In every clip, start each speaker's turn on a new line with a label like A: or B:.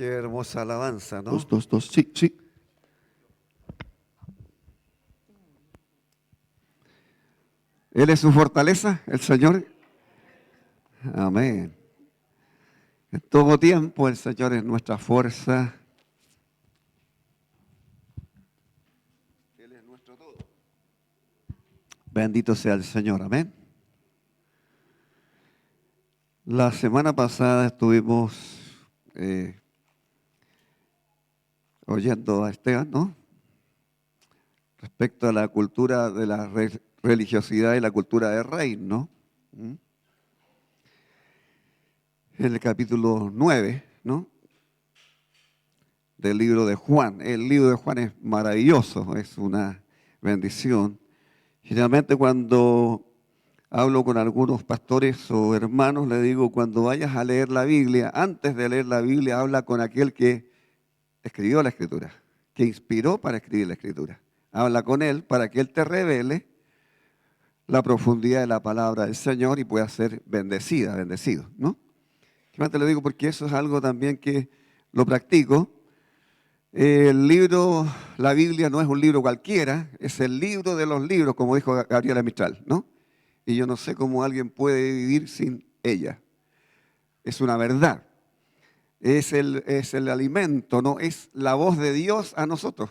A: Qué hermosa alabanza, ¿no?
B: Dos, dos, dos. Sí, sí.
A: Él es su fortaleza, el Señor. Amén. En todo tiempo el Señor es nuestra fuerza. Él es nuestro todo. Bendito sea el Señor, amén. La semana pasada estuvimos oyendo a Esteban, ¿no? Respecto a la cultura de la religiosidad y la cultura de reino. ¿Mm? En el capítulo 9, ¿no? Del libro de Juan. El libro de Juan es maravilloso, es una bendición. Generalmente cuando hablo con algunos pastores o hermanos, le digo, cuando vayas a leer la Biblia, antes de leer la Biblia, habla con aquel que escribió la Escritura, que inspiró para escribir la Escritura. Habla con él para que él te revele la profundidad de la palabra del Señor y pueda ser bendecido, ¿no? ¿Qué más te lo digo? Porque eso es algo también que lo practico. El libro, la Biblia no es un libro cualquiera, es el libro de los libros, como dijo Gabriela Mistral, ¿no? Y yo no sé cómo alguien puede vivir sin ella. Es una verdad. Es el alimento, ¿no? Es la voz de Dios a nosotros.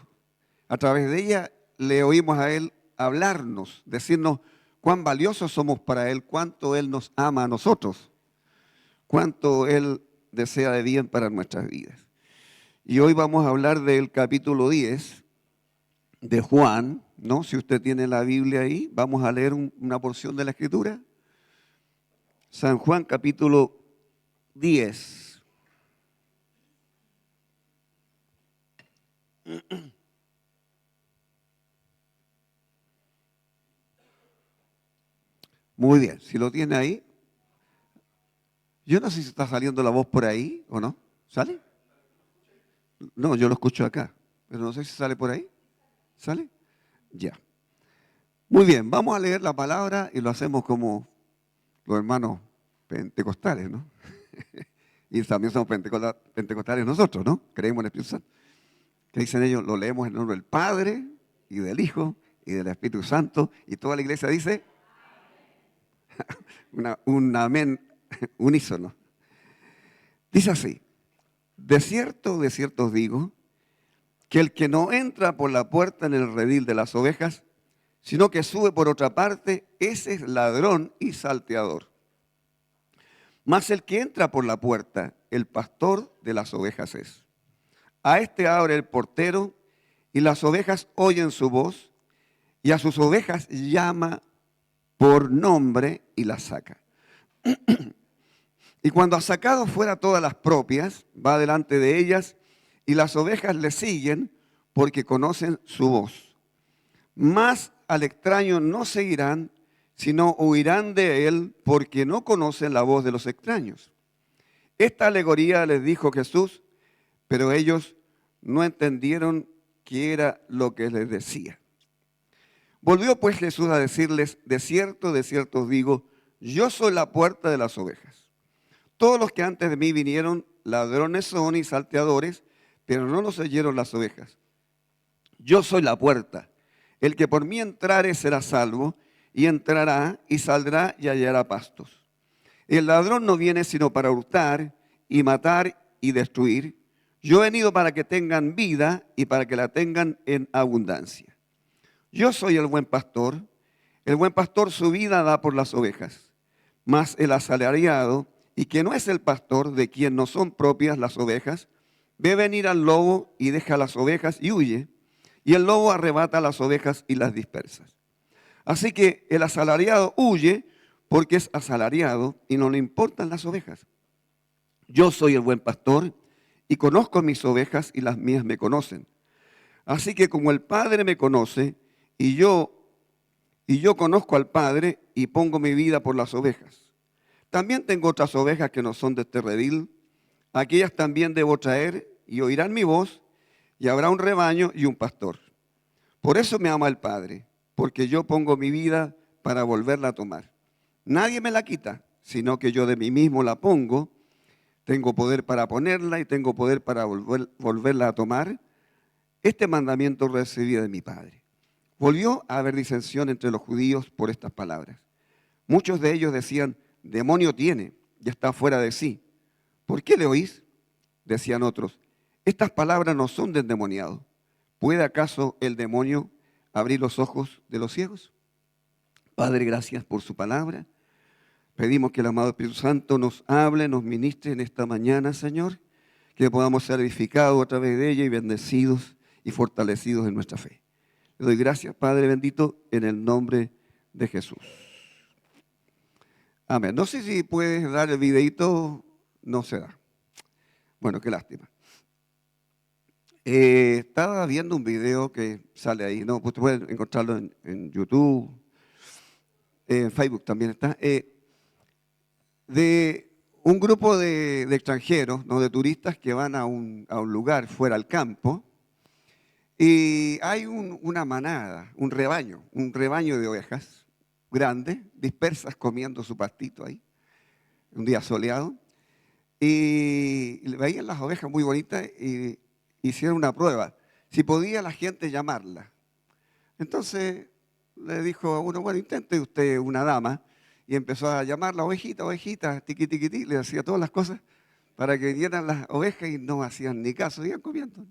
A: A través de ella le oímos a Él hablarnos, decirnos cuán valiosos somos para Él, cuánto Él nos ama a nosotros, cuánto Él desea de bien para nuestras vidas. Y hoy vamos a hablar del capítulo 10 de Juan, ¿no? Si usted tiene la Biblia ahí, vamos a leer una porción de la Escritura. San Juan capítulo 10. Muy bien, si lo tiene ahí. Yo no sé si está saliendo la voz por ahí o no. ¿Sale? No, yo lo escucho acá, pero no sé si sale por ahí. ¿Sale? Ya. Muy bien, vamos a leer la palabra y lo hacemos como los hermanos pentecostales, ¿no? Y también somos pentecostales nosotros, ¿no? Creemos en el Espíritu Santo. ¿Qué dicen ellos? Lo leemos en el nombre del Padre y del Hijo y del Espíritu Santo. Y toda la iglesia dice un amén unísono. Dice así: de cierto os digo, que el que no entra por la puerta en el redil de las ovejas, sino que sube por otra parte, ese es ladrón y salteador. Mas el que entra por la puerta, el pastor de las ovejas es. A este abre el portero, y las ovejas oyen su voz, y a sus ovejas llama por nombre y las saca. Y cuando ha sacado fuera todas las propias, va delante de ellas, y las ovejas le siguen porque conocen su voz. Mas al extraño no seguirán, sino huirán de él porque no conocen la voz de los extraños. Esta alegoría les dijo Jesús, pero ellos no entendieron qué era lo que les decía. Volvió pues Jesús a decirles, de cierto os digo, yo soy la puerta de las ovejas. Todos los que antes de mí vinieron, ladrones son y salteadores, pero no los oyeron las ovejas. Yo soy la puerta. El que por mí entrare será salvo, y entrará y saldrá y hallará pastos. El ladrón no viene sino para hurtar y matar y destruir. Yo he venido para que tengan vida y para que la tengan en abundancia. Yo soy el buen pastor su vida da por las ovejas. Mas el asalariado, y que no es el pastor, de quien no son propias las ovejas, ve venir al lobo y deja las ovejas y huye, y el lobo arrebata las ovejas y las dispersa. Así que el asalariado huye porque es asalariado y no le importan las ovejas. Yo soy el buen pastor y conozco mis ovejas y las mías me conocen. Así que como el Padre me conoce y yo conozco al Padre y pongo mi vida por las ovejas. También tengo otras ovejas que no son de este redil. Aquellas también debo traer y oirán mi voz y habrá un rebaño y un pastor. Por eso me ama el Padre, porque yo pongo mi vida para volverla a tomar. Nadie me la quita, sino que yo de mí mismo la pongo. tengo poder para ponerla y tengo poder para volverla a tomar. Este mandamiento recibí de mi Padre. Volvió a haber disensión entre los judíos por estas palabras. Muchos de ellos decían, demonio tiene, ya está fuera de sí. ¿Por qué le oís? Decían otros, estas palabras no son de endemoniado. ¿Puede acaso el demonio abrir los ojos de los ciegos? Padre, gracias por su palabra. Pedimos que el amado Espíritu Santo nos hable, nos ministre en esta mañana, Señor, que podamos ser edificados a través de ella y bendecidos y fortalecidos en nuestra fe. Le doy gracias, Padre bendito, en el nombre de Jesús. Amén. No sé si puedes dar el videito, no se da. Bueno, qué lástima. Estaba viendo un video que sale ahí, ¿no? Pues pueden encontrarlo en YouTube, en Facebook también está, de un grupo de extranjeros, ¿no? De turistas que van a un lugar fuera al campo y hay una manada, un rebaño de ovejas grandes, dispersas comiendo su pastito ahí, un día soleado, y veían las ovejas muy bonitas y hicieron una prueba, si podía la gente llamarla. Entonces le dijo a uno, bueno, intente usted una dama, y empezó a llamarla, ovejita, ovejita, tiqui, tiqui, tiqui, le hacía todas las cosas para que vinieran las ovejas y no hacían ni caso, iban comiendo.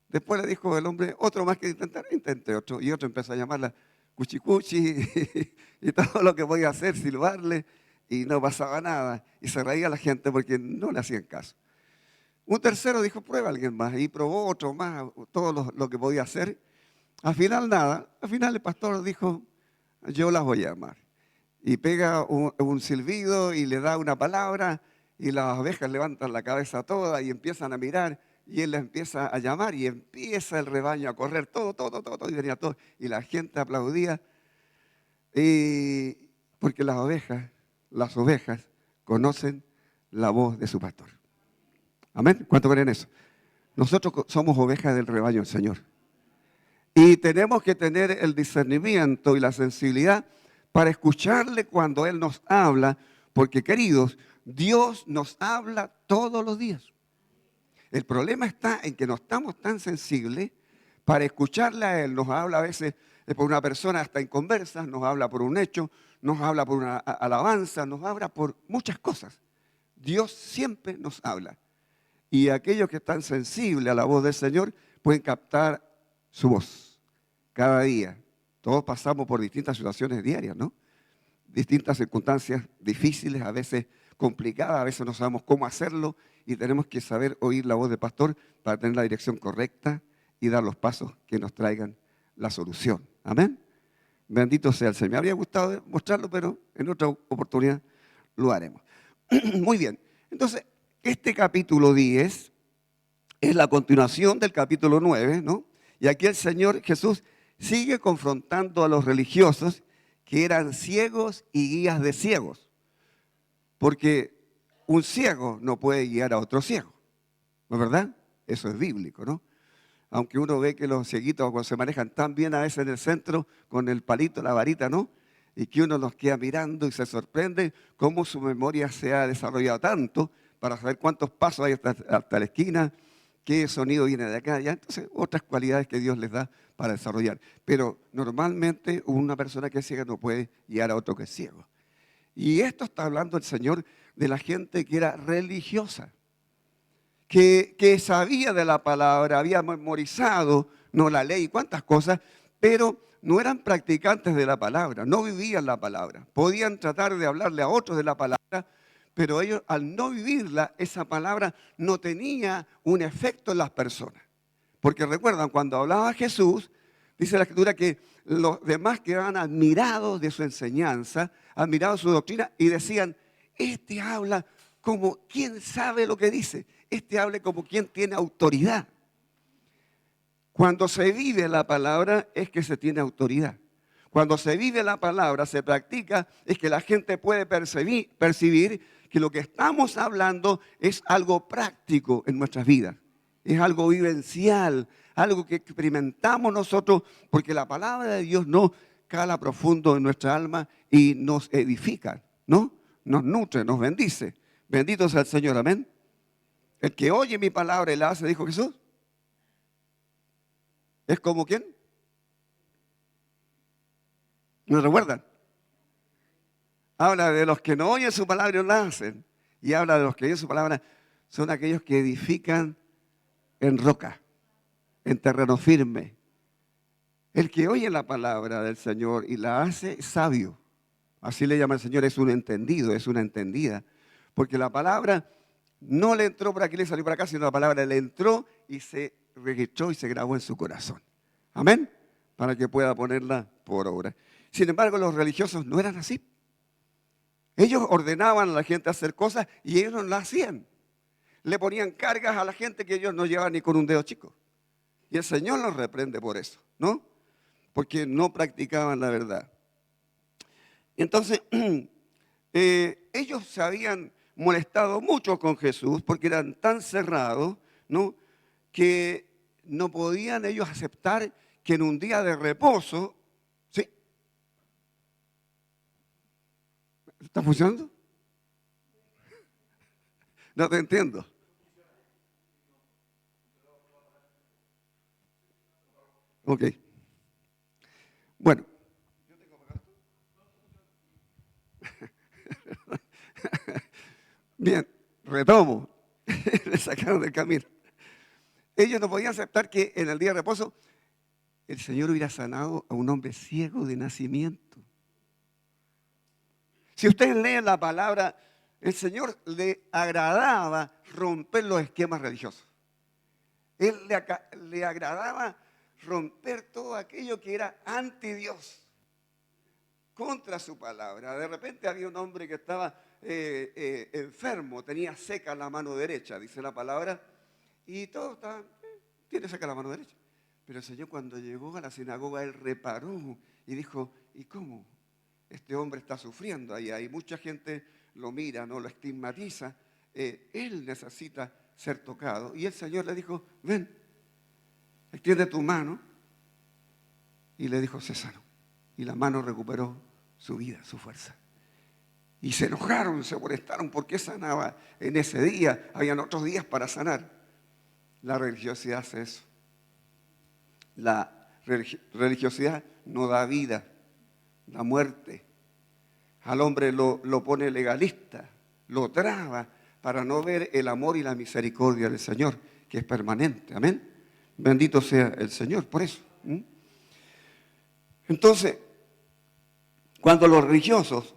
A: Después le dijo el hombre, otro más que intentar, intenté otro, y otro empezó a llamarla cuchi cuchi y todo lo que podía hacer, silbarle, y no pasaba nada, y se reía la gente porque no le hacían caso. Un tercero dijo, prueba a alguien más, y probó otro más, todo lo que podía hacer. Al final nada, al final el pastor dijo, yo las voy a llamar. Y pega un silbido y le da una palabra, y las ovejas levantan la cabeza toda y empiezan a mirar, y él las empieza a llamar, y empieza el rebaño a correr, todo, y venía todo, y la gente aplaudía, porque las ovejas conocen la voz de su pastor. Amén. ¿Cuánto creen eso? Nosotros somos ovejas del rebaño del Señor. Y tenemos que tener el discernimiento y la sensibilidad para escucharle cuando Él nos habla, porque queridos, Dios nos habla todos los días. El problema está en que no estamos tan sensibles para escucharle a Él. Nos habla a veces por una persona hasta en conversas, nos habla por un hecho, nos habla por una alabanza, nos habla por muchas cosas. Dios siempre nos habla. Y aquellos que están sensibles a la voz del Señor pueden captar su voz cada día. Todos pasamos por distintas situaciones diarias, ¿no? Distintas circunstancias difíciles, a veces complicadas, a veces no sabemos cómo hacerlo y tenemos que saber oír la voz del pastor para tener la dirección correcta y dar los pasos que nos traigan la solución. Amén. Bendito sea el Señor. Me habría gustado mostrarlo, pero en otra oportunidad lo haremos. Muy bien. Entonces, este capítulo 10 es la continuación del capítulo 9, ¿no? Y aquí el Señor Jesús sigue confrontando a los religiosos que eran ciegos y guías de ciegos. Porque un ciego no puede guiar a otro ciego, ¿no es verdad? Eso es bíblico, ¿no? Aunque uno ve que los cieguitos cuando se manejan tan bien a veces en el centro con el palito, la varita, ¿no? Y que uno los queda mirando y se sorprende cómo su memoria se ha desarrollado tanto para saber cuántos pasos hay hasta la esquina, qué sonido viene de acá, ya. Entonces, otras cualidades que Dios les da para desarrollar. Pero normalmente una persona que es ciega no puede guiar a otro que es ciego. Y esto está hablando el Señor de la gente que era religiosa, que sabía de la palabra, había memorizado, no la ley, cuántas cosas, pero no eran practicantes de la palabra, no vivían la palabra. Podían tratar de hablarle a otros de la palabra, pero ellos al no vivirla, esa palabra no tenía un efecto en las personas. Porque recuerdan, cuando hablaba Jesús, dice la Escritura que los demás quedaban admirados de su enseñanza, admirados de su doctrina y decían, este habla como quien sabe lo que dice, este habla como quien tiene autoridad. Cuando se vive la palabra es que se tiene autoridad. Cuando se vive la palabra, se practica, es que la gente puede percibir que lo que estamos hablando es algo práctico en nuestras vidas. Es algo vivencial, algo que experimentamos nosotros, porque la palabra de Dios no cala profundo en nuestra alma y nos edifica, ¿no? Nos nutre, nos bendice. Bendito sea el Señor, amén. El que oye mi palabra y la hace, dijo Jesús, es como ¿quién? ¿No recuerdan? Habla de los que no oyen su palabra y no la hacen. Y habla de los que oyen su palabra, son aquellos que edifican en roca, en terreno firme. El que oye la palabra del Señor y la hace, es sabio. Así le llama el Señor, es un entendido, es una entendida. Porque la palabra no le entró por aquí, le salió por acá, sino la palabra le entró y se registró y se grabó en su corazón. Amén. Para que pueda ponerla por obra. Sin embargo, los religiosos no eran así. Ellos ordenaban a la gente hacer cosas y ellos no las hacían. Le ponían cargas a la gente que ellos no llevaban ni con un dedo chico. Y el Señor los reprende por eso, ¿no? Porque no practicaban la verdad. Entonces, ellos se habían molestado mucho con Jesús porque eran tan cerrados, ¿no? Que no podían ellos aceptar que en un día de reposo, ¿sí? ¿Está funcionando? No te entiendo. Ok. Bueno. Bien, retomo. Le sacaron del camino. Ellos no podían aceptar que en el día de reposo el Señor hubiera sanado a un hombre ciego de nacimiento. Si ustedes leen la palabra, el Señor le agradaba romper los esquemas religiosos. Él le agradaba romper todo aquello que era anti Dios, contra su palabra. De repente había un hombre que estaba enfermo, tenía seca la mano derecha, dice la palabra, y todos estaban, tiene seca la mano derecha. Pero el Señor cuando llegó a la sinagoga, Él reparó y dijo, ¿y cómo? Este hombre está sufriendo ahí. Hay mucha gente lo mira, no lo estigmatiza. Él necesita ser tocado. Y el Señor le dijo, ven, extiende tu mano. Y le dijo, se sanó. Y la mano recuperó su vida, su fuerza. Y se enojaron, se molestaron porque sanaba en ese día. Habían otros días para sanar. La religiosidad hace eso. La religiosidad no da vida, da muerte. Al hombre lo pone legalista, lo traba para no ver el amor y la misericordia del Señor, que es permanente. Amén. Bendito sea el Señor por eso. Entonces, cuando los religiosos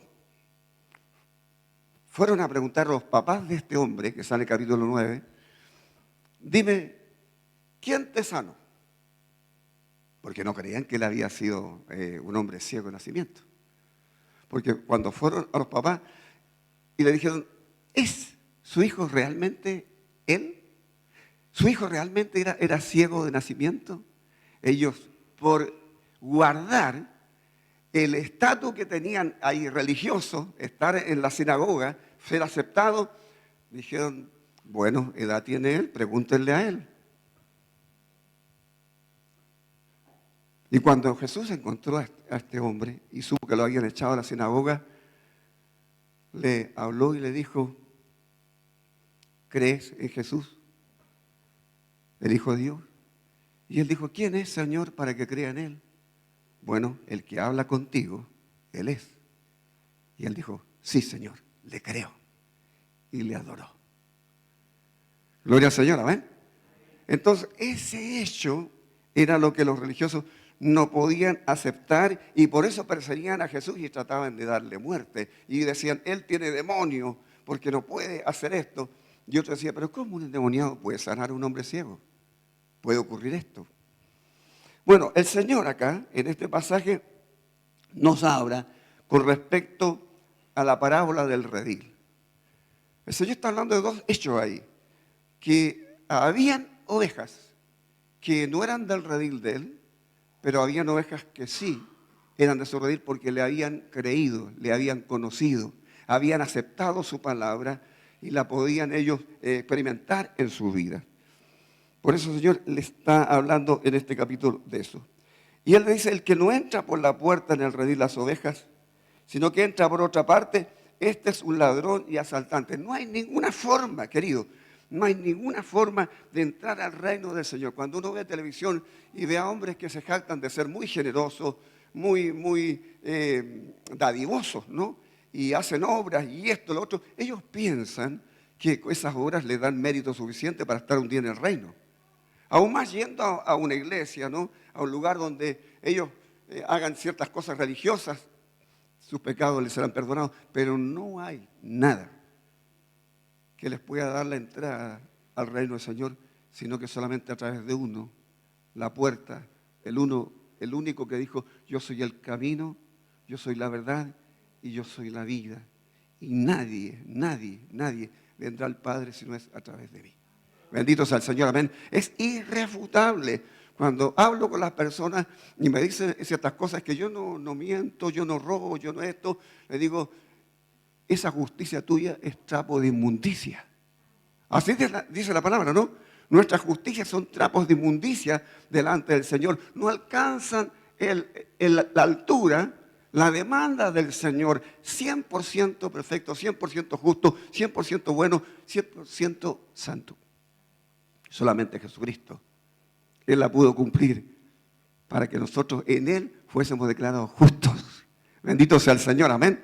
A: fueron a preguntar a los papás de este hombre, que sale en el capítulo 9, dime, ¿quién te sanó? Porque no creían que él había sido un hombre ciego de nacimiento. Porque cuando fueron a los papás y le dijeron, ¿es su hijo realmente él? ¿Su hijo realmente era ciego de nacimiento? Ellos, por guardar el estatus que tenían ahí religioso, estar en la sinagoga, ser aceptado, dijeron, bueno, edad tiene él, pregúntenle a él. Y cuando Jesús encontró a este hombre y supo que lo habían echado a la sinagoga, le habló y le dijo, ¿crees en Jesús, el Hijo de Dios? Y él dijo, ¿quién es, Señor, para que crea en él? Bueno, el que habla contigo, él es. Y él dijo, sí, Señor, le creo. Y le adoró. Gloria al Señor, amén. Entonces, ese hecho era lo que los religiosos no podían aceptar y por eso perseguían a Jesús y trataban de darle muerte. Y decían, él tiene demonio porque no puede hacer esto. Y otro decía, pero ¿cómo un endemoniado puede sanar a un hombre ciego? ¿Puede ocurrir esto? Bueno, el Señor acá, en este pasaje, nos habla con respecto a la parábola del redil. El Señor está hablando de dos hechos ahí, que habían ovejas que no eran del redil de él, pero habían ovejas que sí eran de su redil porque le habían creído, le habían conocido, habían aceptado su palabra y la podían ellos experimentar en su vida. Por eso el Señor le está hablando en este capítulo de eso. Y Él le dice, el que no entra por la puerta en el redil las ovejas, sino que entra por otra parte, este es un ladrón y asaltante. No hay ninguna forma, querido, no hay ninguna forma de entrar al reino del Señor. Cuando uno ve televisión y ve a hombres que se jactan de ser muy generosos, muy dadivosos, ¿no? Y hacen obras y esto, lo otro, ellos piensan que esas obras les dan mérito suficiente para estar un día en el reino. Aún más yendo a una iglesia, ¿no? A un lugar donde ellos hagan ciertas cosas religiosas, sus pecados les serán perdonados, pero no hay nada que les pueda dar la entrada al reino del Señor, sino que solamente a través de uno, la puerta, el único que dijo, yo soy el camino, yo soy la verdad y yo soy la vida. Y nadie vendrá al Padre si no es a través de mí. Bendito sea el Señor, amén. Es irrefutable. Cuando hablo con las personas y me dicen ciertas cosas que yo no miento, yo no robo, yo no esto, le digo, esa justicia tuya es trapo de inmundicia. Así dice la palabra, ¿no? Nuestras justicias son trapos de inmundicia delante del Señor. No alcanzan la altura, la demanda del Señor. 100% perfecto, 100% justo, 100% bueno, 100% santo. Solamente Jesucristo. Él la pudo cumplir para que nosotros en Él fuésemos declarados justos. Bendito sea el Señor, amén.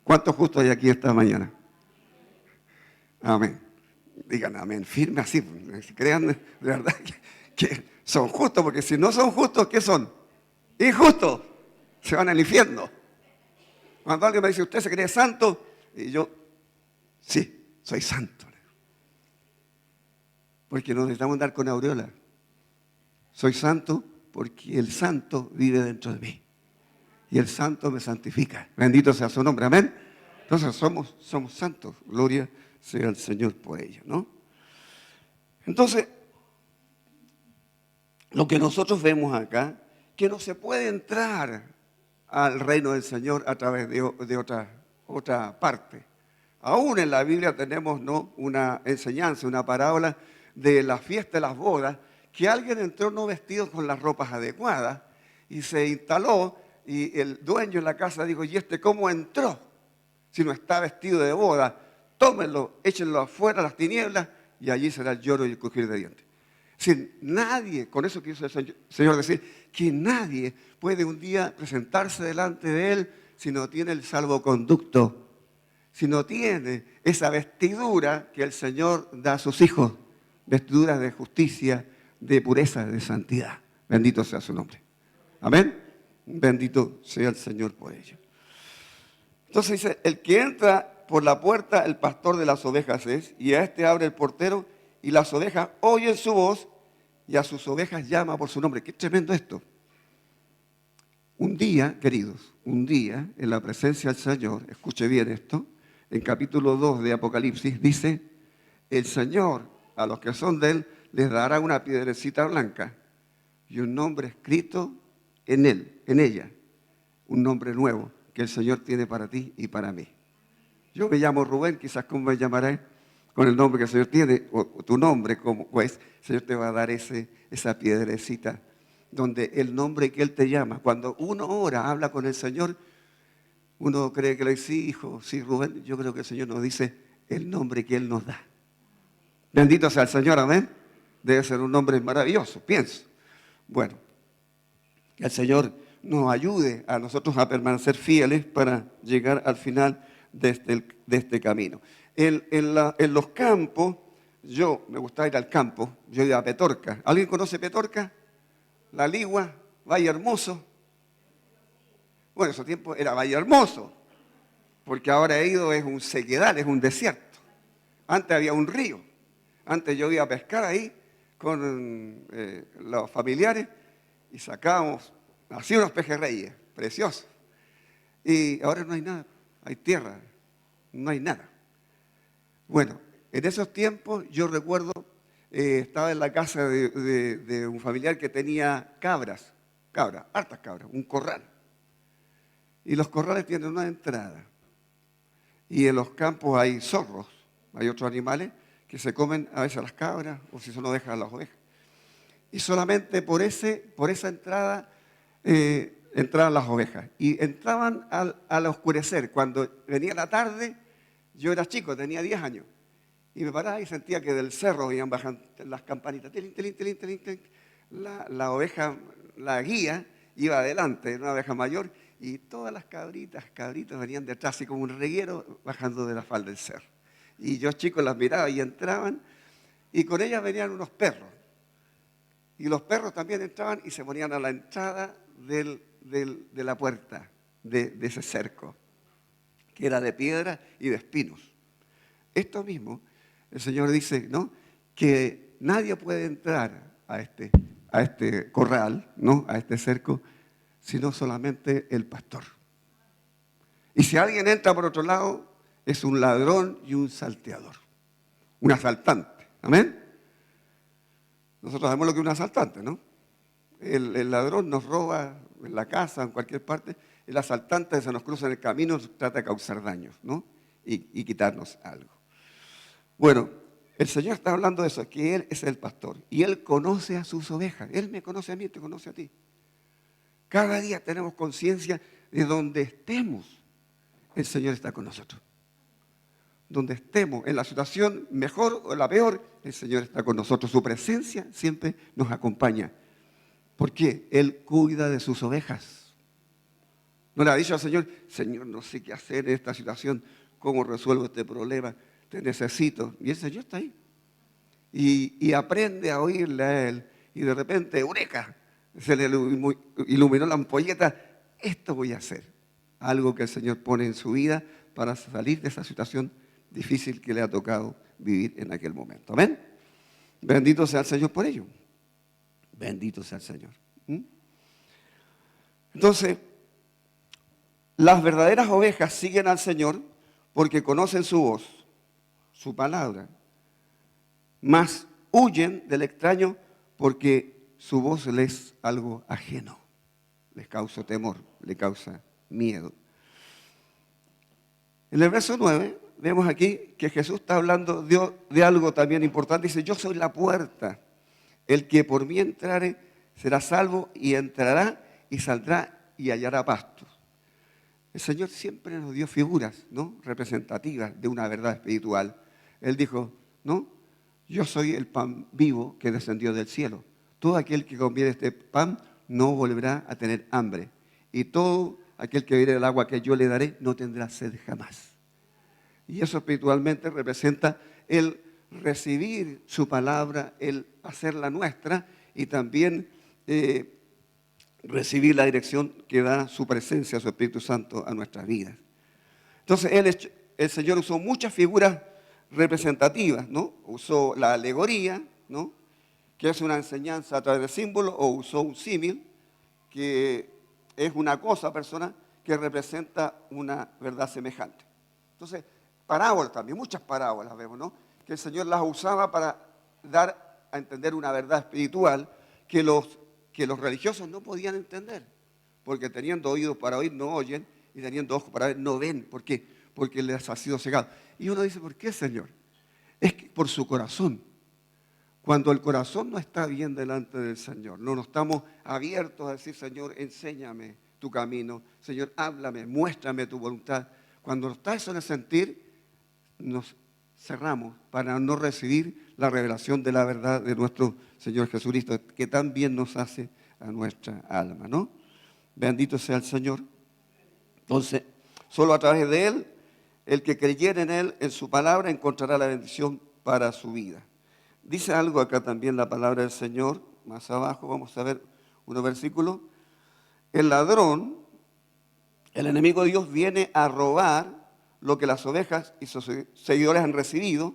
A: ¿Cuántos justos hay aquí esta mañana? Amén. Digan amén, firme así. Crean de verdad que son justos, porque si no son justos, ¿qué son? Injustos. Se van al infierno. Cuando alguien me dice, ¿usted se cree santo? Y yo, sí, soy santo. Porque no necesitamos andar con aureola. Soy santo porque el santo vive dentro de mí. Y el santo me santifica. Bendito sea su nombre, amén. Entonces somos santos. Gloria sea el Señor por ello, ¿no? Entonces, lo que nosotros vemos acá, que no se puede entrar al reino del Señor a través de otra parte. Aún en la Biblia tenemos, ¿no?, una enseñanza, una parábola de la fiesta de las bodas, que alguien entró no vestido con las ropas adecuadas y se instaló y el dueño en la casa dijo, ¿y este cómo entró? Si no está vestido de boda, tómenlo, échenlo afuera a las tinieblas y allí será el lloro y el crujir de dientes. Si nadie, con eso quiso el Señor decir, que nadie puede un día presentarse delante de Él si no tiene el salvoconducto, si no tiene esa vestidura que el Señor da a sus hijos, vestiduras de justicia, de pureza, de santidad. Bendito sea su nombre. Amén. Bendito sea el Señor por ello. Entonces dice, el que entra por la puerta, el pastor de las ovejas es, y a este abre el portero, y las ovejas oyen su voz, y a sus ovejas llama por su nombre. Qué tremendo esto. Un día, queridos, un día, en la presencia del Señor, escuche bien esto, en capítulo 2 de Apocalipsis, dice, el Señor, a los que son de Él, les dará una piedrecita blanca y un nombre escrito en ella, un nombre nuevo que el Señor tiene para ti y para mí. Yo me llamo Rubén, quizás como me llamaré con el nombre que el Señor tiene, o tu nombre, como pues, el Señor te va a dar esa piedrecita, donde el nombre que Él te llama. Cuando uno ora, habla con el Señor, uno cree que le dice, sí, hijo, sí, Rubén, yo creo que el Señor nos dice el nombre que Él nos da. Bendito sea el Señor, amén. Debe ser un nombre maravilloso, pienso. Bueno, que el Señor nos ayude a nosotros a permanecer fieles para llegar al final de este camino. En los campos, yo me gustaba ir al campo, yo iba a Petorca. ¿Alguien conoce Petorca? La Ligua, Valle Hermoso. Bueno, en ese tiempo era Valle Hermoso, porque ahora he ido, es un sequedal, es un desierto. Antes había un río. Antes yo iba a pescar ahí con los familiares y sacábamos, así unos pejerreyes, preciosos. Y ahora no hay nada, hay tierra, no hay nada. Bueno, en esos tiempos yo recuerdo, estaba en la casa de un familiar que tenía cabras, hartas cabras, un corral. Y los corrales tienen una entrada. Y en los campos hay zorros, hay otros animales que se comen a veces a las cabras o si son ovejas a las ovejas. Y solamente por esa entrada entraban las ovejas. Y entraban al oscurecer. Cuando venía la tarde, yo era chico, tenía 10 años. Y me paraba y sentía que del cerro iban bajando las campanitas. Tilín, tilín, tilín, tilín, tilín. La oveja, la guía, iba adelante, era una oveja mayor. Y todas las cabritas venían detrás, así como un reguero bajando de la falda del cerro. Y yo chico las miraba y entraban. Y con ellas venían unos perros. Y los perros también entraban y se ponían a la entrada de la puerta de ese cerco, que era de piedra y de espinos. Esto mismo, el Señor dice, ¿no?, que nadie puede entrar a este corral, ¿no?, a este cerco, sino solamente el pastor. Y si alguien entra por otro lado, es un ladrón y un salteador, un asaltante. ¿Amén? Nosotros sabemos lo que es un asaltante, ¿no? El ladrón nos roba en la casa, en cualquier parte. El asaltante se nos cruza en el camino, trata de causar daños, ¿no? Y quitarnos algo. Bueno, el Señor está hablando de eso, que Él es el pastor. Y Él conoce a sus ovejas. Él me conoce a mí, te conoce a ti. Cada día tenemos conciencia de donde estemos, el Señor está con nosotros. Donde estemos, en la situación mejor o la peor, el Señor está con nosotros. Su presencia siempre nos acompaña. ¿Por qué? Él cuida de sus ovejas. No le ha dicho al Señor, Señor, no sé qué hacer en esta situación, cómo resuelvo este problema, te necesito. Y el Señor está ahí. Y aprende a oírle a Él. Y de repente, ¡eureka!, se le iluminó la ampolleta. Esto voy a hacer. Algo que el Señor pone en su vida para salir de esa situación difícil que le ha tocado vivir en aquel momento. ¿Amén? Bendito sea el Señor por ello. Bendito sea el Señor. Entonces, las verdaderas ovejas siguen al Señor porque conocen su voz, su palabra. Mas huyen del extraño porque su voz les es algo ajeno. Les causa temor, les causa miedo. En el verso 9 vemos aquí que Jesús está hablando de algo también importante. Dice, yo soy la puerta. El que por mí entrare será salvo y entrará y saldrá y hallará pasto. El Señor siempre nos dio figuras, ¿no?, representativas de una verdad espiritual. Él dijo, ¿no?, yo soy el pan vivo que descendió del cielo. Todo aquel que comiere este pan no volverá a tener hambre. Y todo aquel que bebiere del agua que yo le daré no tendrá sed jamás. Y eso espiritualmente representa el recibir su palabra, el hacerla nuestra y también recibir la dirección que da su presencia, su Espíritu Santo a nuestras vidas. Entonces, el Señor usó muchas figuras representativas, ¿no? Usó la alegoría, ¿no?, que es una enseñanza a través de símbolos, o usó un símil, que es una cosa personal que representa una verdad semejante. Entonces, parábolas también, muchas parábolas vemos, ¿no?, que el Señor las usaba para dar a entender una verdad espiritual que los religiosos no podían entender, porque teniendo oídos para oír no oyen y teniendo ojos para ver no ven. ¿Por qué? Porque les ha sido cegado. Y uno dice, ¿por qué, Señor? Es que por su corazón. Cuando el corazón no está bien delante del Señor, no estamos abiertos a decir, Señor, enséñame tu camino, Señor, háblame, muéstrame tu voluntad. Cuando está eso en el sentir, nos cerramos para no recibir la revelación de la verdad de nuestro Señor Jesucristo, que tan bien nos hace a nuestra alma, ¿no? Bendito sea el Señor. Entonces, solo a través de Él, el que creyere en Él, en su palabra, encontrará la bendición para su vida. Dice algo acá también la palabra del Señor, más abajo, vamos a ver unos versículos. El ladrón, el enemigo de Dios, viene a robar lo que las ovejas y sus seguidores han recibido,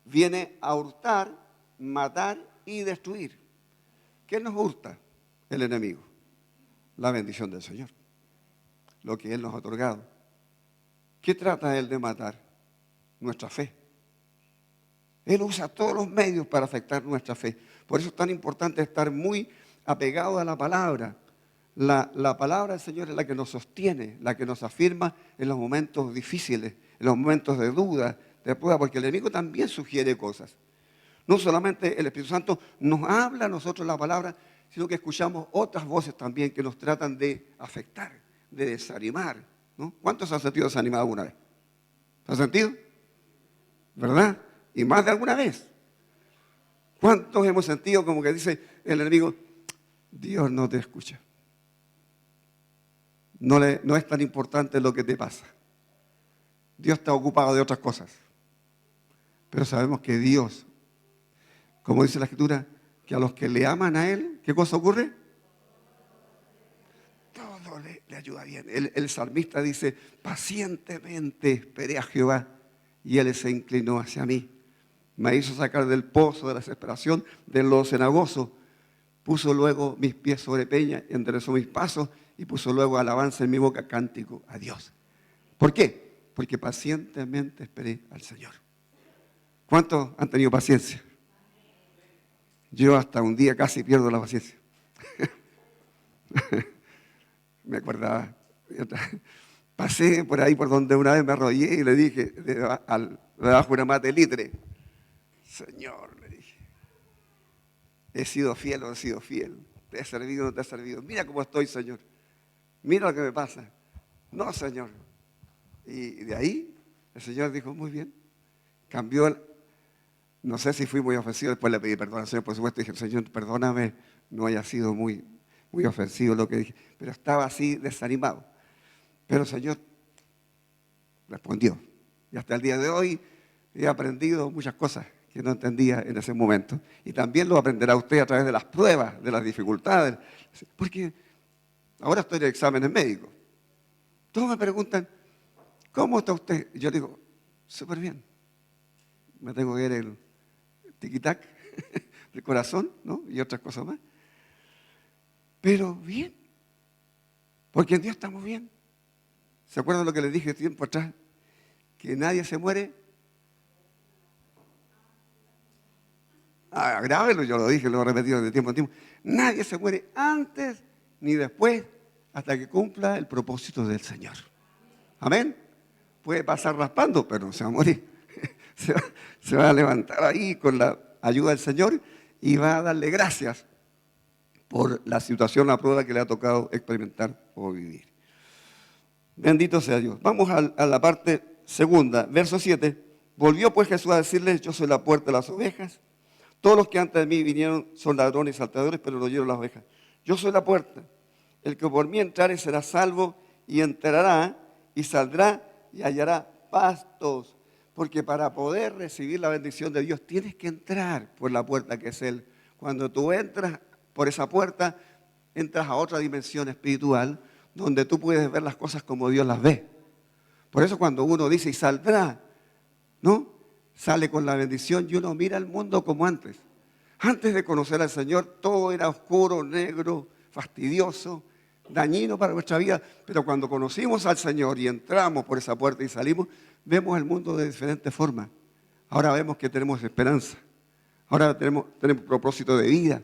A: viene a hurtar, matar y destruir. ¿Qué nos hurta el enemigo? La bendición del Señor, lo que Él nos ha otorgado. ¿Qué trata Él de matar? Nuestra fe. Él usa todos los medios para afectar nuestra fe. Por eso es tan importante estar muy apegado a la palabra. La palabra del Señor es la que nos sostiene, la que nos afirma en los momentos difíciles, en los momentos de duda, de prueba, porque el enemigo también sugiere cosas. No solamente el Espíritu Santo nos habla a nosotros la palabra, sino que escuchamos otras voces también que nos tratan de afectar, de desanimar, ¿no? ¿Cuántos se han sentido desanimados alguna vez? ¿Se han sentido? ¿Verdad? Y más de alguna vez. ¿Cuántos hemos sentido como que dice el enemigo, Dios no te escucha? No es tan importante lo que te pasa. Dios está ocupado de otras cosas. Pero sabemos que Dios, como dice la Escritura, que a los que le aman a Él, ¿qué cosa ocurre? Todo le ayuda bien. El salmista dice, pacientemente esperé a Jehová y Él se inclinó hacia mí. Me hizo sacar del pozo de la desesperación, del lodo cenagoso. Puso luego mis pies sobre peña, enderezó mis pasos y puso luego alabanza en mi boca, cántico a Dios. ¿Por qué? Porque pacientemente esperé al Señor. ¿Cuántos han tenido paciencia? Yo hasta un día casi pierdo la paciencia. Me acordaba. Pasé por ahí por donde una vez me arrollé y le dije, debajo de una mata de litre, Señor, le dije, he sido fiel o no he sido fiel, te he servido o no te he servido, mira cómo estoy, Señor, mira lo que me pasa. No, Señor. Y de ahí el Señor dijo, muy bien, cambió. No sé si fui muy ofensivo, después le pedí perdón al Señor, por supuesto, dije, Señor, perdóname, no haya sido muy ofensivo lo que dije, pero estaba así desanimado. Pero el Señor respondió. Y hasta el día de hoy he aprendido muchas cosas que no entendía en ese momento. Y también lo aprenderá usted a través de las pruebas, de las dificultades. Porque ahora estoy en exámenes médicos. Todos me preguntan, ¿cómo está usted? Y yo digo, súper bien. Me tengo que ver el tiquitac del corazón, ¿no? Y otras cosas más. Pero bien. Porque en Dios estamos bien. ¿Se acuerdan lo que les dije tiempo atrás? Que nadie se muere. Grábelo, yo lo dije, lo he repetido de tiempo en tiempo. Nadie se muere antes ni después hasta que cumpla el propósito del Señor. Amén. Puede pasar raspando, pero no se va a morir. Se va a levantar ahí con la ayuda del Señor y va a darle gracias por la situación, la prueba que le ha tocado experimentar o vivir. Bendito sea Dios. Vamos a la parte segunda, verso 7. Volvió pues Jesús a decirles, yo soy la puerta de las ovejas. Todos los que antes de mí vinieron son ladrones y salteadores, pero no oyeron las ovejas. Yo soy la puerta. El que por mí entrare será salvo y entrará y saldrá y hallará pastos. Porque para poder recibir la bendición de Dios tienes que entrar por la puerta que es Él. Cuando tú entras por esa puerta, entras a otra dimensión espiritual donde tú puedes ver las cosas como Dios las ve. Por eso cuando uno dice y saldrá, ¿no? Sale con la bendición y uno mira el mundo como antes. Antes de conocer al Señor todo era oscuro, negro, fastidioso, dañino para nuestra vida. Pero cuando conocimos al Señor y entramos por esa puerta y salimos, vemos el mundo de diferentes formas. Ahora vemos que tenemos esperanza. Ahora tenemos propósito de vida.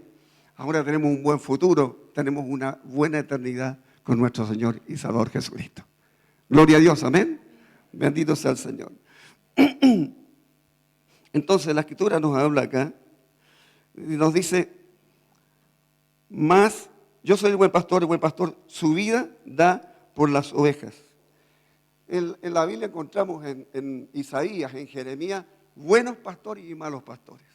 A: Ahora tenemos un buen futuro. Tenemos una buena eternidad con nuestro Señor y Salvador Jesucristo. Gloria a Dios, amén. Bendito sea el Señor. Entonces la Escritura nos habla acá y nos dice, más yo soy el buen pastor su vida da por las ovejas. En la Biblia encontramos en Isaías, en Jeremías, buenos pastores y malos pastores.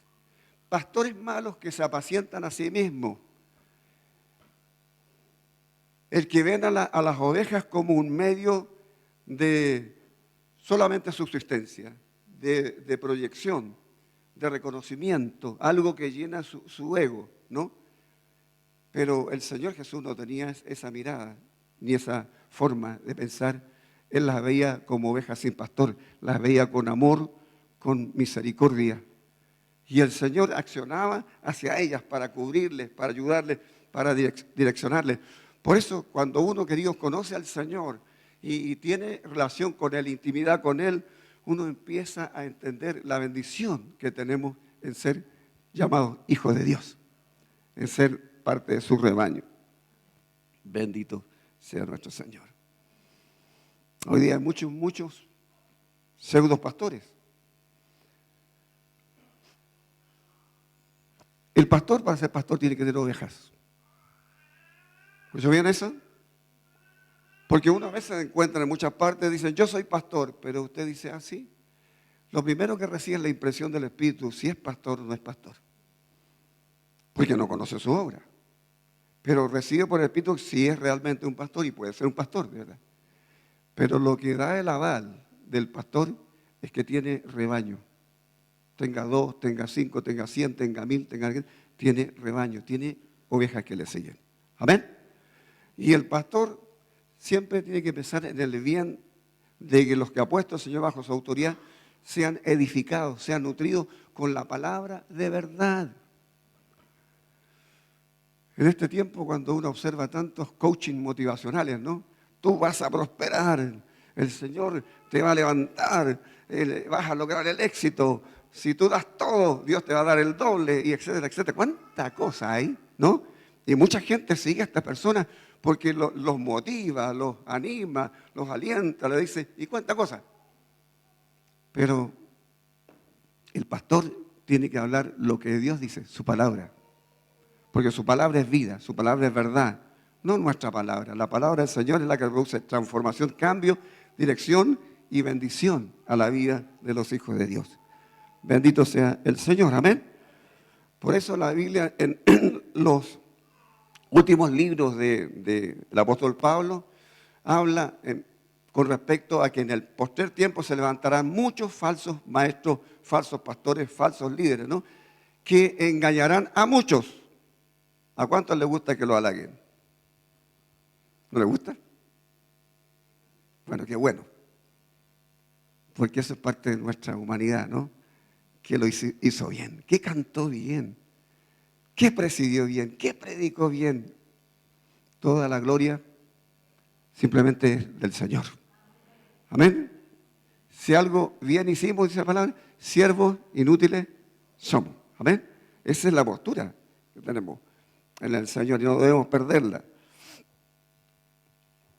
A: Pastores malos que se apacientan a sí mismos. El que ven a las ovejas como un medio de solamente subsistencia, de proyección, de reconocimiento, algo que llena su ego, ¿no? Pero el Señor Jesús no tenía esa mirada, ni esa forma de pensar. Él las veía como ovejas sin pastor, las veía con amor, con misericordia. Y el Señor accionaba hacia ellas para cubrirles, para ayudarles, para direccionarles. Por eso, cuando uno, queridos, conoce al Señor y tiene relación con Él, intimidad con Él, uno empieza a entender la bendición que tenemos en ser llamados hijos de Dios, en ser parte de su rebaño. Bendito sea nuestro Señor. Hoy día hay muchos pseudos pastores. El pastor, para ser pastor, tiene que tener ovejas. ¿Escuchó bien eso? Porque uno a veces se encuentra en muchas partes, dicen, yo soy pastor, pero usted dice, ah, sí. Lo primero que recibe es la impresión del Espíritu, si es pastor o no es pastor. Porque no conoce su obra. Pero recibe por el Espíritu si es realmente un pastor y puede ser un pastor, ¿verdad? Pero lo que da el aval del pastor es que tiene rebaño. Tenga 2, tenga 5, tenga 100, tenga 1000, tiene rebaño, tiene ovejas que le siguen. Amén. Y el pastor siempre tiene que pensar en el bien de que los que ha puesto el Señor bajo su autoridad sean edificados, sean nutridos con la palabra de verdad. En este tiempo, cuando uno observa tantos coaching motivacionales, ¿no? Tú vas a prosperar, el Señor te va a levantar, vas a lograr el éxito. Si tú das todo, Dios te va a dar el doble, y etcétera, etcétera. ¿Cuánta cosa hay, no? Y mucha gente sigue a estas personas porque los motiva, los anima, los alienta, le dice, ¿y cuánta cosa? Pero el pastor tiene que hablar lo que Dios dice, su palabra. Porque su palabra es vida, su palabra es verdad, no nuestra palabra. La palabra del Señor es la que produce transformación, cambio, dirección y bendición a la vida de los hijos de Dios. Bendito sea el Señor, amén. Por eso la Biblia en los últimos libros del apóstol Pablo habla con respecto a que en el postrer tiempo se levantarán muchos falsos maestros, falsos pastores, falsos líderes, ¿no? Que engañarán a muchos. ¿A cuántos les gusta que lo halaguen? ¿No les gusta? Bueno, qué bueno. Porque eso es parte de nuestra humanidad, ¿no? Que lo hizo bien, que cantó bien, que presidió bien, que predicó bien. Toda la gloria simplemente es del Señor. Amén. Si algo bien hicimos, dice la palabra, siervos inútiles somos. Amén. Esa es la postura que tenemos en el Señor y no debemos perderla.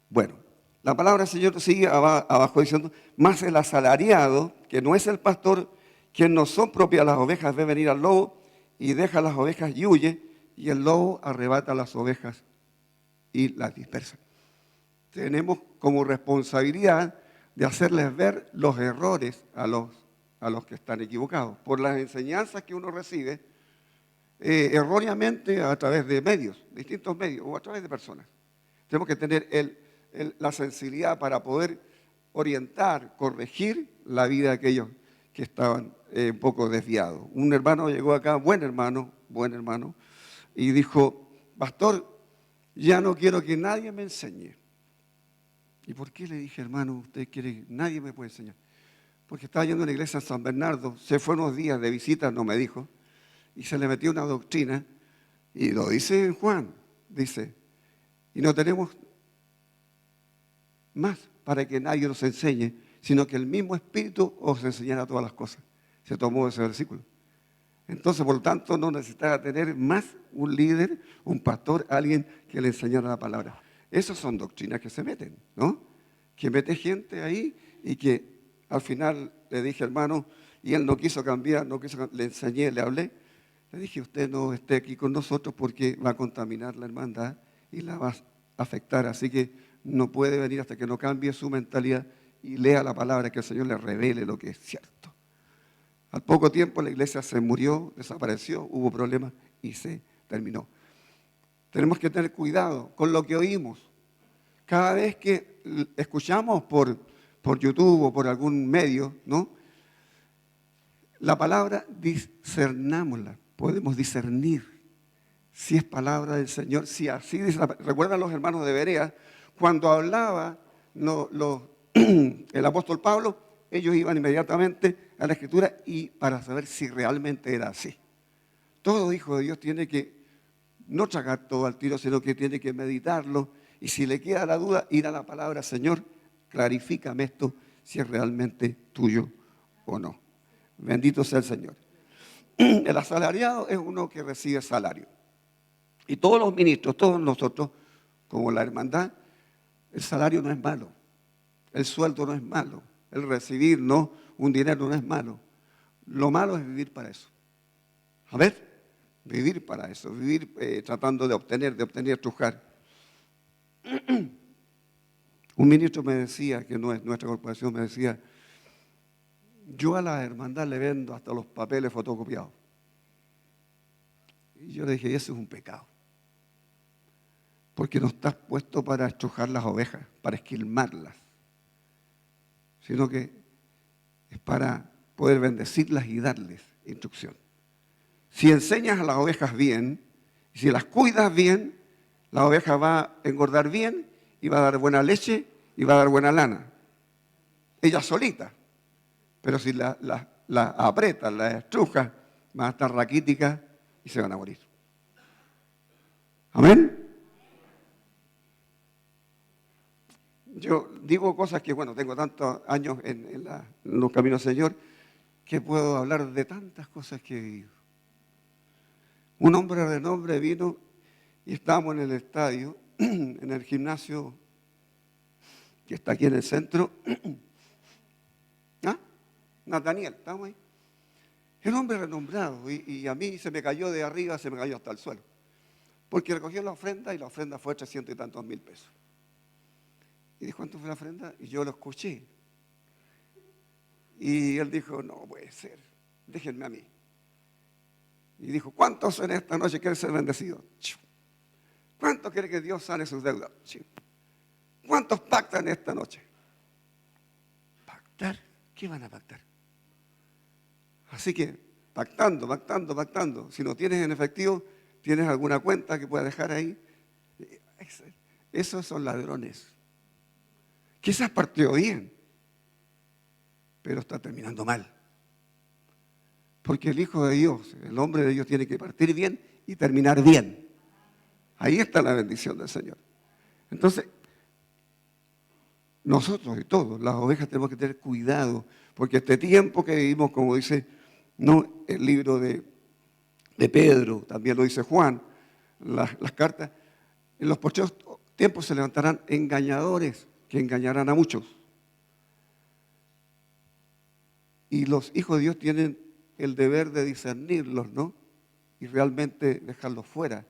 A: Bueno, la palabra del Señor sigue abajo diciendo, más el asalariado, que no es el pastor, quien no son propias las ovejas, ve venir al lobo y deja las ovejas y huye, y el lobo arrebata las ovejas y las dispersa. Tenemos como responsabilidad de hacerles ver los errores a los que están equivocados, por las enseñanzas que uno recibe, erróneamente a través de medios, distintos medios, o a través de personas. Tenemos que tener la sensibilidad para poder orientar, corregir la vida de aquellos que estaban un poco desviados. Un hermano llegó acá, buen hermano, y dijo, pastor, ya no quiero que nadie me enseñe. ¿Y por qué? Le dije, hermano, usted quiere, nadie me puede enseñar. Porque estaba yendo a una iglesia en San Bernardo, se fue unos días de visita, no me dijo, y se le metió una doctrina, y lo dice Juan, dice, y no tenemos más para que nadie nos enseñe, sino que el mismo Espíritu os enseñará todas las cosas. Se tomó ese versículo. Entonces, por lo tanto, no necesitaba tener más un líder, un pastor, alguien que le enseñara la palabra. Esas son doctrinas que se meten, ¿no? Que mete gente ahí y que al final le dije, hermano, y él no quiso cambiar, le enseñé, le hablé. Le dije, usted no esté aquí con nosotros porque va a contaminar la hermandad y la va a afectar. Así que no puede venir hasta que no cambie su mentalidad y lea la palabra, que el Señor le revele lo que es cierto. Al poco tiempo la iglesia se murió, desapareció, hubo problemas y se terminó. Tenemos que tener cuidado con lo que oímos. Cada vez que escuchamos por YouTube o por algún medio, ¿no? La palabra discernámosla, podemos discernir si es palabra del Señor, si así dice. ¿Recuerdan los hermanos de Berea? Cuando hablaba el apóstol Pablo, ellos iban inmediatamente a la Escritura y para saber si realmente era así. Todo hijo de Dios tiene que no tragar todo al tiro, sino que tiene que meditarlo. Y si le queda la duda, ir a la palabra, Señor, clarifícame esto, si es realmente tuyo o no. Bendito sea el Señor. El asalariado es uno que recibe salario. Y todos los ministros, todos nosotros, como la hermandad, el salario no es malo. El sueldo no es malo. El recibir un dinero no es malo. Lo malo es vivir para eso. A ver, vivir para eso, vivir tratando de obtener, trujar. Un ministro me decía, que no es nuestra corporación, me decía, yo a la hermandad le vendo hasta los papeles fotocopiados. Y yo le dije, eso es un pecado. Porque no estás puesto para estrujar las ovejas, para esquilmarlas, sino que es para poder bendecirlas y darles instrucción. Si enseñas a las ovejas bien, si las cuidas bien, la oveja va a engordar bien y va a dar buena leche y va a dar buena lana. Ella solita. Pero si la aprietas, la estrujas, van a estar raquíticas y se van a morir. Amén. Yo digo cosas que, bueno, tengo tantos años en los caminos del Señor, que puedo hablar de tantas cosas que he vivido. Un hombre de renombre vino y estábamos en el estadio, en el gimnasio que está aquí en el centro. ¿Ah? Nathaniel, estamos ahí. El hombre renombrado, y a mí se me cayó de arriba, se me cayó hasta el suelo. Porque recogió la ofrenda y la ofrenda fue 300 y tantos mil pesos. Y dijo, ¿cuánto fue la ofrenda? Y yo lo escuché. Y él dijo, no puede ser, déjenme a mí. Y dijo, ¿cuántos en esta noche quieren ser bendecidos? ¿Cuántos quieren que Dios sane sus deudas? ¿Cuántos pactan esta noche? ¿Pactar? ¿Qué van a pactar? Así que, pactando. Si no tienes en efectivo, tienes alguna cuenta que puedas dejar ahí. Esos son ladrones. Quizás partió bien, pero está terminando mal. Porque el Hijo de Dios, el hombre de Dios, tiene que partir bien y terminar bien. Ahí está la bendición del Señor. Entonces, nosotros y todos, las ovejas, tenemos que tener cuidado, porque este tiempo que vivimos, como dice el libro de Pedro, también lo dice Juan, las cartas, en los postreros tiempos se levantarán engañadores que engañarán a muchos. Y los hijos de Dios tienen el deber de discernirlos, ¿no? Y realmente dejarlos fuera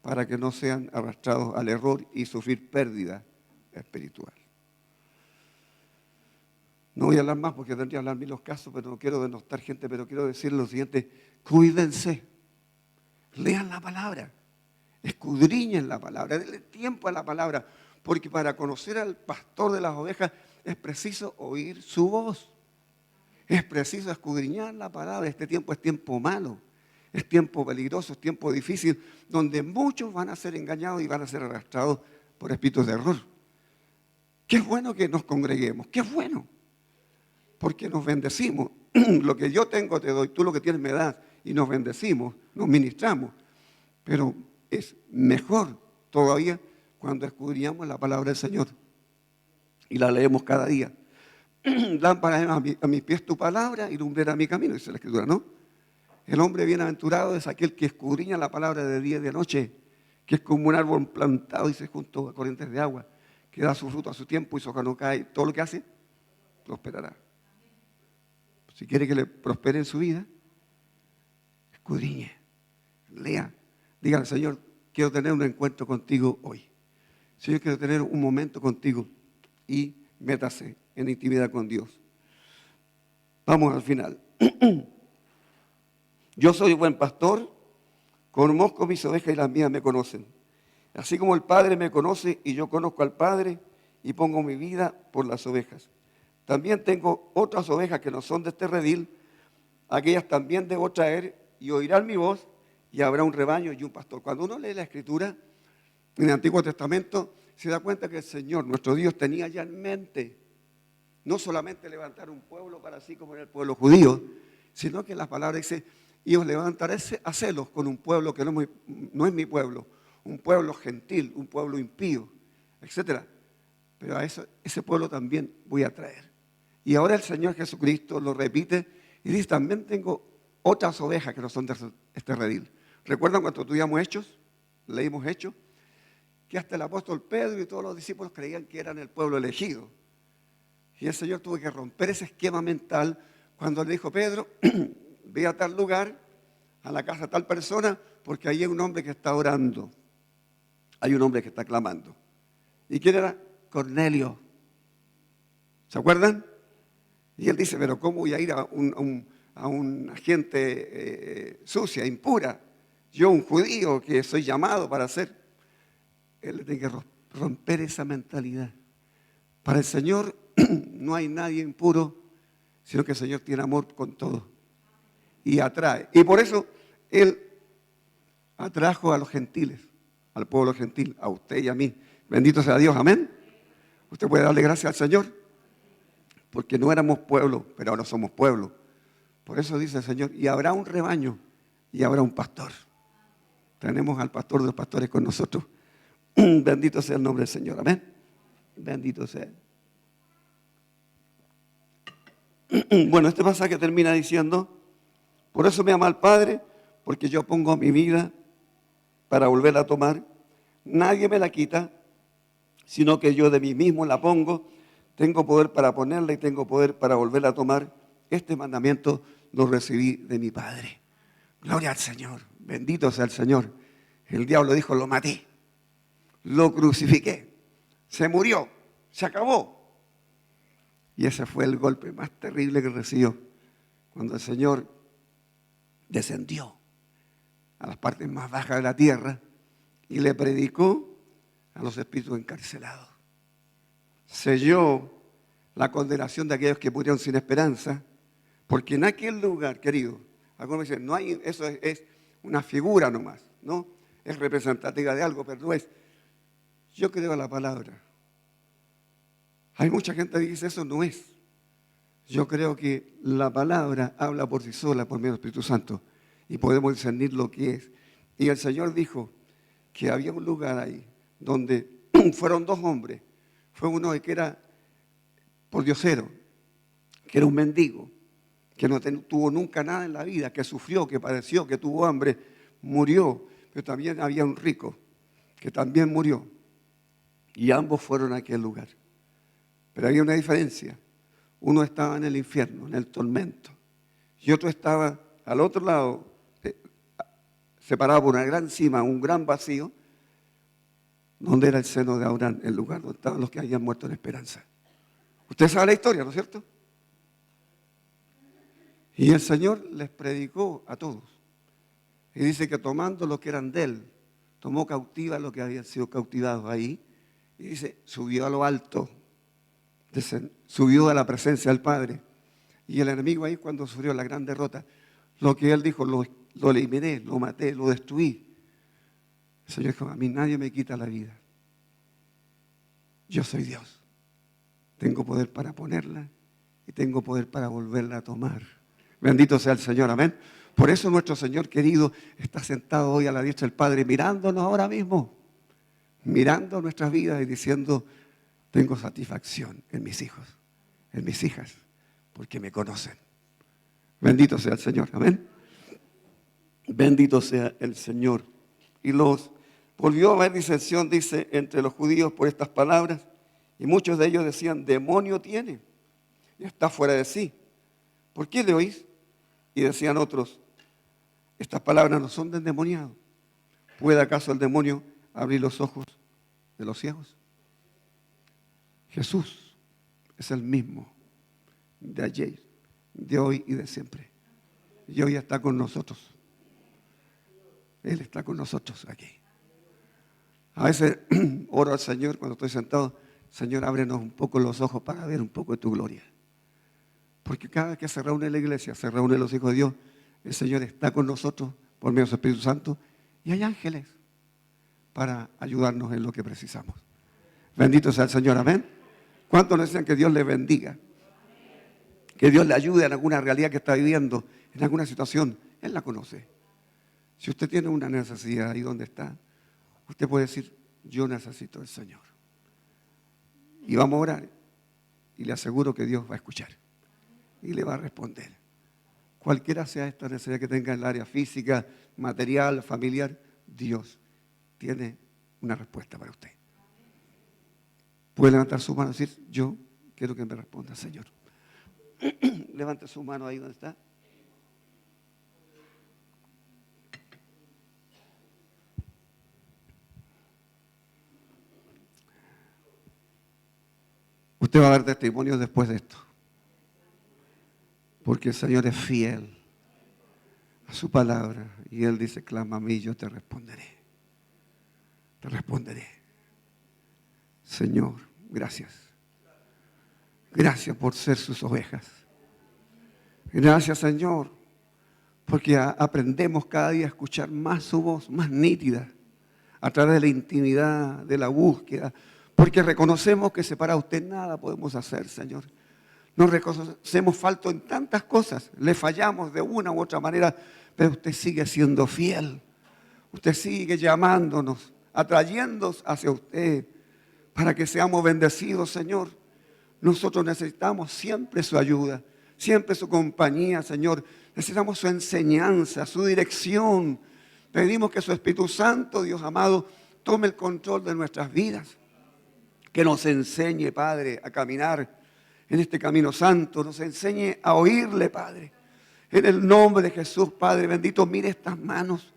A: para que no sean arrastrados al error y sufrir pérdida espiritual. No voy a hablar más porque tendría que hablar mil los casos, pero no quiero denostar gente, pero quiero decir lo siguiente: cuídense, lean la palabra, escudriñen la palabra, denle tiempo a la palabra, porque para conocer al pastor de las ovejas es preciso oír su voz. Es preciso escudriñar la palabra. Este tiempo es tiempo malo, es tiempo peligroso, es tiempo difícil, donde muchos van a ser engañados y van a ser arrastrados por espíritus de error. Qué bueno que nos congreguemos, qué bueno, porque nos bendecimos. Lo que yo tengo te doy, tú lo que tienes me das, y nos bendecimos, nos ministramos. Pero es mejor todavía cuando escudriñamos la palabra del Señor y la leemos cada día. Lámpara a mis pies tu palabra y lumbrera a mi camino, dice la Escritura, ¿no? El hombre bienaventurado es aquel que escudriña la palabra de día y de noche, que es como un árbol plantado, dice, junto a corrientes de agua, que da su fruto a su tiempo y su hoja no cae. Todo lo que hace, prosperará. Si quiere que le prospere en su vida, escudriñe, lea. Dígale, Señor, quiero tener un encuentro contigo hoy. Señor, quiero tener un momento contigo, y métase en intimidad con Dios. Vamos al final. Yo soy buen pastor, conozco mis ovejas y las mías me conocen. Así como el Padre me conoce y yo conozco al Padre y pongo mi vida por las ovejas. También tengo otras ovejas que no son de este redil, aquellas también debo traer y oirán mi voz y habrá un rebaño y un pastor. Cuando uno lee la Escritura en el Antiguo Testamento, se da cuenta que el Señor, nuestro Dios, tenía ya en mente no solamente levantar un pueblo para así como en el pueblo judío, sino que la palabra dice, y os levantaré a celos con un pueblo que no es mi pueblo, un pueblo gentil, un pueblo impío, etc. Pero a ese pueblo también voy a traer. Y ahora el Señor Jesucristo lo repite y dice, también tengo otras ovejas que no son de este redil. ¿Recuerdan cuando estudiamos Hechos? Leímos Hechos, que hasta el apóstol Pedro y todos los discípulos creían que eran el pueblo elegido. Y el Señor tuvo que romper ese esquema mental cuando le dijo, Pedro, ve a tal lugar, a la casa de tal persona, porque ahí hay un hombre que está orando, hay un hombre que está clamando. ¿Y quién era? Cornelio. ¿Se acuerdan? Y él dice, pero ¿cómo voy a ir a una gente sucia, impura? Yo, un judío que soy llamado para hacer. Él tiene que romper esa mentalidad. Para el Señor no hay nadie impuro, sino que el Señor tiene amor con todo. Y atrae. Y por eso Él atrajo a los gentiles, al pueblo gentil, a usted y a mí. Bendito sea Dios, amén. Usted puede darle gracias al Señor, porque no éramos pueblo, pero ahora somos pueblo. Por eso dice el Señor, y habrá un rebaño y habrá un pastor. Tenemos al pastor de los pastores con nosotros. Bendito sea el nombre del Señor, amén. Bendito sea. Bueno, este pasaje termina diciendo, por eso me ama el Padre, porque yo pongo mi vida para volverla a tomar. Nadie me la quita, sino que yo de mí mismo la pongo. Tengo poder para ponerla y tengo poder para volverla a tomar. Este mandamiento lo recibí de mi Padre. Gloria al Señor. Bendito sea el Señor. El diablo dijo, lo maté. Lo crucifiqué. Se murió. Se acabó. Y ese fue el golpe más terrible que recibió cuando el Señor descendió a las partes más bajas de la tierra y le predicó a los espíritus encarcelados. Selló la condenación de aquellos que murieron sin esperanza, porque en aquel lugar, querido, algunos dicen, no hay, eso es una figura nomás, ¿no? Es representativa de algo, pero no es. Yo creo en la palabra. Hay mucha gente que dice, eso no es. Yo creo que la palabra habla por sí sola, por medio del Espíritu Santo, y podemos discernir lo que es. Y el Señor dijo que había un lugar ahí donde fueron dos hombres. Fue uno que era pordiosero, que era un mendigo, que no tuvo nunca nada en la vida, que sufrió, que padeció, que tuvo hambre, murió. Pero también había un rico que también murió. Y ambos fueron a aquel lugar. Pero había una diferencia. Uno estaba en el infierno, en el tormento. Y otro estaba al otro lado, separado por una gran cima, un gran vacío, donde era el seno de Abraham, el lugar donde estaban los que habían muerto en esperanza. Usted sabe la historia, ¿no es cierto? Y el Señor les predicó a todos. Y dice que tomando lo que eran de él, tomó cautiva lo que habían sido cautivados ahí. Y dice, subió a lo alto, subió a la presencia del Padre. Y el enemigo ahí cuando sufrió la gran derrota, lo que él dijo, lo eliminé, lo maté, lo destruí. El Señor dijo, a mí nadie me quita la vida. Yo soy Dios. Tengo poder para ponerla y tengo poder para volverla a tomar. Bendito sea el Señor, amén. Por eso nuestro Señor querido está sentado hoy a la diestra del Padre, mirándonos ahora mismo, mirando nuestras vidas y diciendo, tengo satisfacción en mis hijos, en mis hijas, porque me conocen. Bendito sea el Señor, amén. Bendito sea el Señor. Y volvió a haber disensión, dice, entre los judíos por estas palabras, y muchos de ellos decían, demonio tiene, y está fuera de sí. ¿Por qué le oís? Y decían otros, estas palabras no son de endemoniado. ¿Puede acaso el demonio abrir los ojos de los ciegos? Jesús es el mismo de ayer, de hoy y de siempre. Y hoy está con nosotros. Él está con nosotros aquí. A veces oro al Señor cuando estoy sentado, Señor, ábrenos un poco los ojos para ver un poco de tu gloria. Porque cada vez que se reúne la iglesia, se reúnen los hijos de Dios, el Señor está con nosotros por medio de su Espíritu Santo y hay ángeles para ayudarnos en lo que precisamos. Bendito sea el Señor, amén. ¿Cuántos le desean que Dios le bendiga? Que Dios le ayude en alguna realidad que está viviendo, en alguna situación. Él la conoce. Si usted tiene una necesidad ahí donde está, usted puede decir, yo necesito al Señor. Y vamos a orar. Y le aseguro que Dios va a escuchar. Y le va a responder. Cualquiera sea esta necesidad que tenga en el área física, material, familiar, Dios tiene una respuesta para usted. Puede levantar su mano y decir, yo quiero que me responda, Señor. Levante su mano ahí donde está. Usted va a dar testimonio después de esto. Porque el Señor es fiel a su palabra. Y Él dice, clama a mí, yo te responderé. Te responderé. Señor, gracias. Gracias por ser sus ovejas. Gracias, Señor, porque aprendemos cada día a escuchar más su voz, más nítida, a través de la intimidad, de la búsqueda, porque reconocemos que separa usted nada podemos hacer, Señor. Nos reconocemos falto en tantas cosas, le fallamos de una u otra manera, pero usted sigue siendo fiel. Usted sigue llamándonos, atrayéndonos hacia usted para que seamos bendecidos, Señor. Nosotros necesitamos siempre su ayuda, siempre su compañía, Señor. Necesitamos su enseñanza, su dirección. Pedimos que su Espíritu Santo, Dios amado, tome el control de nuestras vidas. Que nos enseñe, Padre, a caminar en este camino santo. Nos enseñe a oírle, Padre. En el nombre de Jesús, Padre bendito, mire estas manos.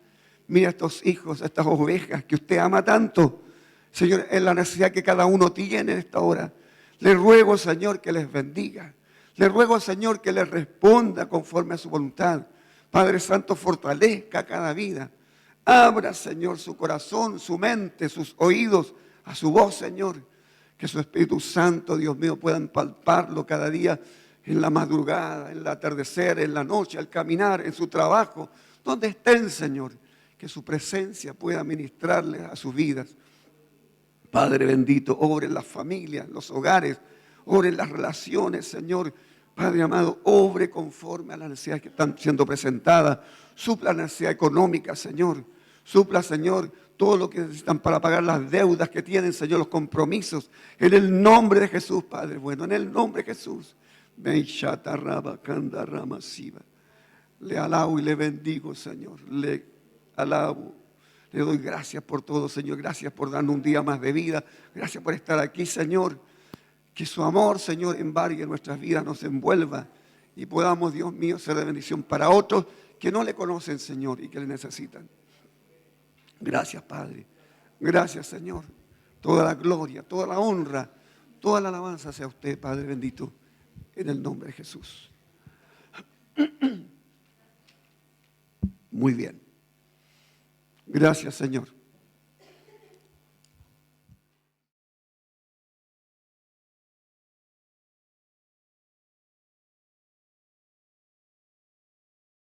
A: Mire a estos hijos, a estas ovejas que usted ama tanto. Señor, en la necesidad que cada uno tiene en esta hora. Le ruego, Señor, que les bendiga. Le ruego, Señor, que les responda conforme a su voluntad. Padre Santo, fortalezca cada vida. Abra, Señor, su corazón, su mente, sus oídos a su voz, Señor. Que su Espíritu Santo, Dios mío, puedan palparlo cada día en la madrugada, en el atardecer, en la noche, al caminar, en su trabajo. Donde estén, Señor. Que su presencia pueda ministrarles a sus vidas. Padre bendito, obre en las familias, los hogares, obre en las relaciones, Señor. Padre amado, obre conforme a las necesidades que están siendo presentadas. Supla la necesidad económica, Señor. Supla, Señor, todo lo que necesitan para pagar las deudas que tienen, Señor, los compromisos. En el nombre de Jesús, Padre bueno, en el nombre de Jesús. Le alabo y le bendigo, Señor. Le alabo. Le doy gracias por todo, Señor. Gracias por darnos un día más de vida. Gracias por estar aquí, Señor. Que su amor, Señor, embargue nuestras vidas, nos envuelva. Y podamos, Dios mío, ser de bendición para otros que no le conocen, Señor, y que le necesitan. Gracias, Padre. Gracias, Señor. Toda la gloria, toda la honra, toda la alabanza sea usted, Padre bendito. En el nombre de Jesús. Muy bien. Gracias, Señor.